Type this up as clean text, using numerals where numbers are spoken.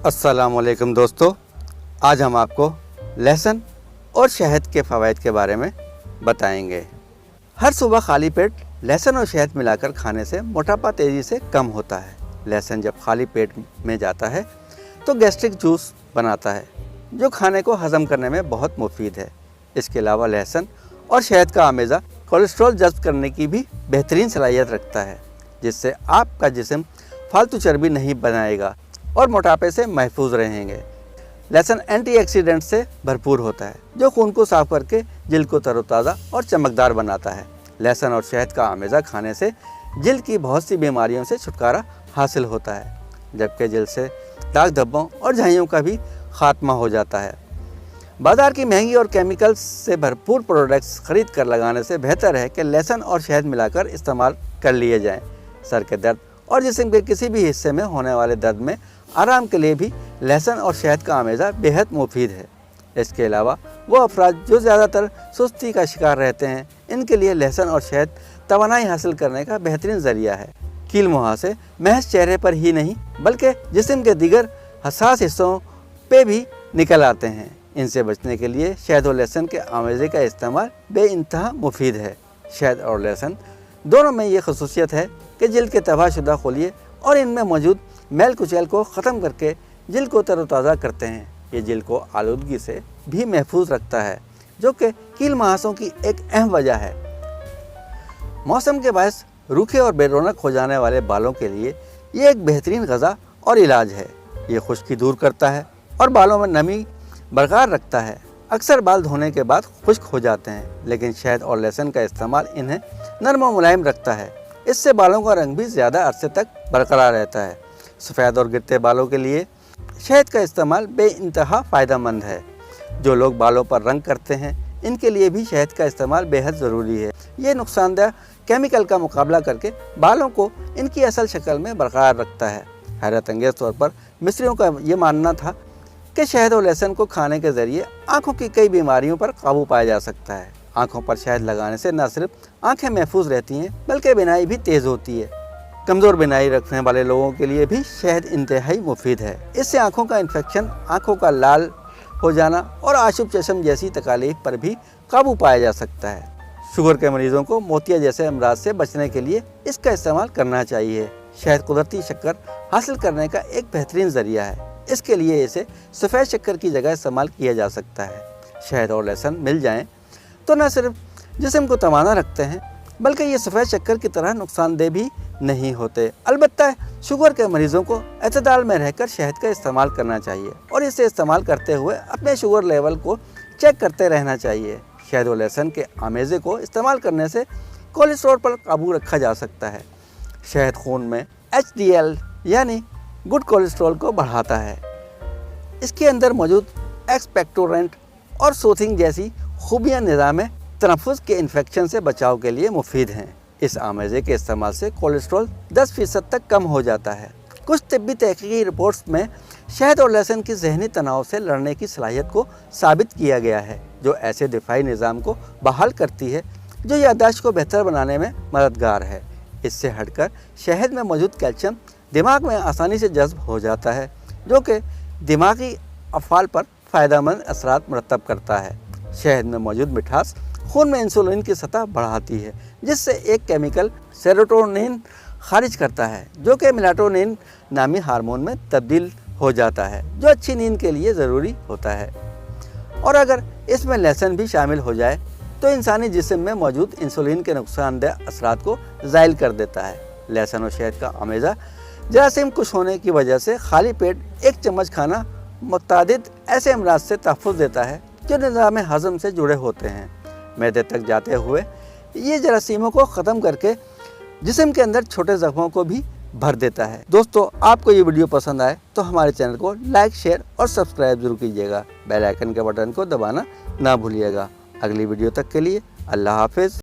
अस्सलाम वालेकुम दोस्तों, आज हम आपको लहसुन और शहद के फ़वाइद के बारे में बताएंगे। हर सुबह खाली पेट लहसुन और शहद मिलाकर खाने से मोटापा तेज़ी से कम होता है। लहसुन जब खाली पेट में जाता है तो गैस्ट्रिक जूस बनाता है, जो खाने को हज़म करने में बहुत मुफीद है। इसके अलावा लहसुन और शहद का आमेज़ा कोलेस्ट्रॉल जब्त करने की भी बेहतरीन सलाहियत रखता है, जिससे आपका जिस्म फालतू चर्बी नहीं बनाएगा और मोटापे से महफूज रहेंगे। लहसुन एंटीऑक्सीडेंट से भरपूर होता है, जो खून को साफ करके जिल्द को तरोताज़ा और चमकदार बनाता है। लहसुन और शहद का आमेज़ा खाने से जिल्द की बहुत सी बीमारियों से छुटकारा हासिल होता है, जबकि जिल्द से दाग धब्बों और झाइयों का भी खात्मा हो जाता है। बाज़ार की महंगी और केमिकल्स से भरपूर प्रोडक्ट्स खरीद कर लगाने से बेहतर है कि लहसुन और शहद मिलाकर इस्तेमाल कर लिए जाएँ। सर के दर्द और जिस्म के किसी भी हिस्से में होने वाले दर्द में आराम के लिए भी लहसुन और शहद का आमेज़ा बेहद मुफीद है। इसके अलावा वो अफराद जो ज़्यादातर सुस्ती का शिकार रहते हैं, इनके लिए लहसुन और शहद तवानाई हासिल करने का बेहतरीन ज़रिया है। कील मुहासे महज चेहरे पर ही नहीं बल्कि जिस्म के दीगर हसास हिस्सों पे भी निकल आते हैं। इनसे बचने के लिए शहद और लहसुन के आमेज़े का इस्तेमाल बेइंतहा मुफीद है। शहद और लहसुन दोनों में ये खसूसियत है कि जिल्द के तबाहशुदा खोलिए और इनमें मौजूद मैल कुचैल को ख़त्म करके जिल्द को तरोताज़ा करते हैं। ये जिल्द को आलूदगी से भी महफूज रखता है, जो कि कील मुहासों की एक अहम वजह है। मौसम के बायस रूखे और बेरौनक हो जाने वाले बालों के लिए ये एक बेहतरीन ग़ज़ा और इलाज है। ये खुश्की दूर करता है और बालों में नमी बरकरार रखता है। अक्सर बाल धोने के बाद खुश्क हो जाते हैं, लेकिन शहद और लहसुन का इस्तेमाल इन्हें नरम और मुलायम रखता है। इससे बालों का रंग भी ज़्यादा अरसे तक बरकरार रहता है। सफ़ेद और गिरते बालों के लिए शहद का इस्तेमाल बेइंतहा फ़ायदेमंद है। जो लोग बालों पर रंग करते हैं, इनके लिए भी शहद का इस्तेमाल बेहद ज़रूरी है। ये नुकसानदेह केमिकल का मुकाबला करके बालों को इनकी असल शक्ल में बरकरार रखता है। हैरत अंगेज़ तौर पर मिस्रियों का ये मानना था कि शहद और लहसुन को खाने के ज़रिए आँखों की कई बीमारियों पर काबू पाया जा सकता है। आँखों पर शहद लगाने से न सिर्फ आँखें महफूज रहती हैं बल्कि बिनाई भी तेज़ होती है। कमज़ोर बिनाई रखने वाले लोगों के लिए भी शहद इंतहाई मुफीद है। इससे आँखों का इन्फेक्शन, आँखों का लाल हो जाना और आशुब चश्म जैसी तकालीफ पर भी काबू पाया जा सकता है। शुगर के मरीज़ों को मोतिया जैसे अमराज से बचने के लिए इसका इस्तेमाल करना चाहिए। शहद कुदरती शक्कर हासिल करने का एक बेहतरीन ज़रिया है। इसके लिए इसे सफ़ेद शक्कर की जगह इस्तेमाल किया जा सकता है। शहद और लहसुन मिल जाएँ तो न सिर्फ जिस्म को तवाना रखते हैं बल्कि ये सफ़ेद शक्कर की तरह नुकसानदेह भी नहीं होते। अलबत्ता शुगर के मरीज़ों को एतदाल में रहकर शहद का इस्तेमाल करना चाहिए और इसे इस्तेमाल करते हुए अपने शुगर लेवल को चेक करते रहना चाहिए। शहद और लहसुन के आमेज़े को इस्तेमाल करने से कोलेस्ट्रॉल पर काबू रखा जा सकता है। शहद खून में HDL यानी गुड कोलेस्ट्रॉल को बढ़ाता है। इसके अंदर मौजूद एक्सपेक्टोरेंट और सूथिंग जैसी खूबियाँ निज़ाम तनफ़ुस के इन्फेक्शन से बचाव के लिए मुफीद हैं। इस आमेज़े के इस्तेमाल से कोलेस्ट्रॉल 10% तक कम हो जाता है। कुछ तिब्बी तहक़ीक़ी रिपोर्ट्स में शहद और लहसुन की ज़हनी तनाव से लड़ने की सलाहियत को साबित किया गया है, जो ऐसे दिफाई निज़ाम को बहाल करती है जो याददाश्त को बेहतर बनाने में मददगार है। इससे हटकर शहद में मौजूद कैल्शियम दिमाग में आसानी से जज्ब हो जाता है, जो कि दिमागी अफ़आल पर फ़ायदेमंद असरात मरतब करता है। शहद में मौजूद मिठास खून में इंसुलिन की सतह बढ़ाती है, जिससे एक केमिकल सेरोटोनिन खारिज करता है, जो कि मेलाटोनिन नामी हार्मोन में तब्दील हो जाता है, जो अच्छी नींद के लिए ज़रूरी होता है। और अगर इसमें लहसुन भी शामिल हो जाए तो इंसानी जिस्म में मौजूद इंसुलिन के नुकसानदेह असरात को ज़ाइल कर देता है। लहसुन और शहद का आमेज़ा जरासीम कुश होने की वजह से खाली पेट एक चम्मच खाना मुतादिद ऐसे अमराज से तहफ़्फ़ुज़ देता है जो निज़ाम हज़म से जुड़े होते हैं। मैदे तक जाते हुए ये जरासीमों को ख़त्म करके जिस्म के अंदर छोटे ज़ख्मों को भी भर देता है। दोस्तों, आपको ये वीडियो पसंद आए तो हमारे चैनल को लाइक, शेयर और सब्सक्राइब ज़रूर कीजिएगा। बेल आइकन के बटन को दबाना ना भूलिएगा। अगली वीडियो तक के लिए अल्लाह हाफ़िज़।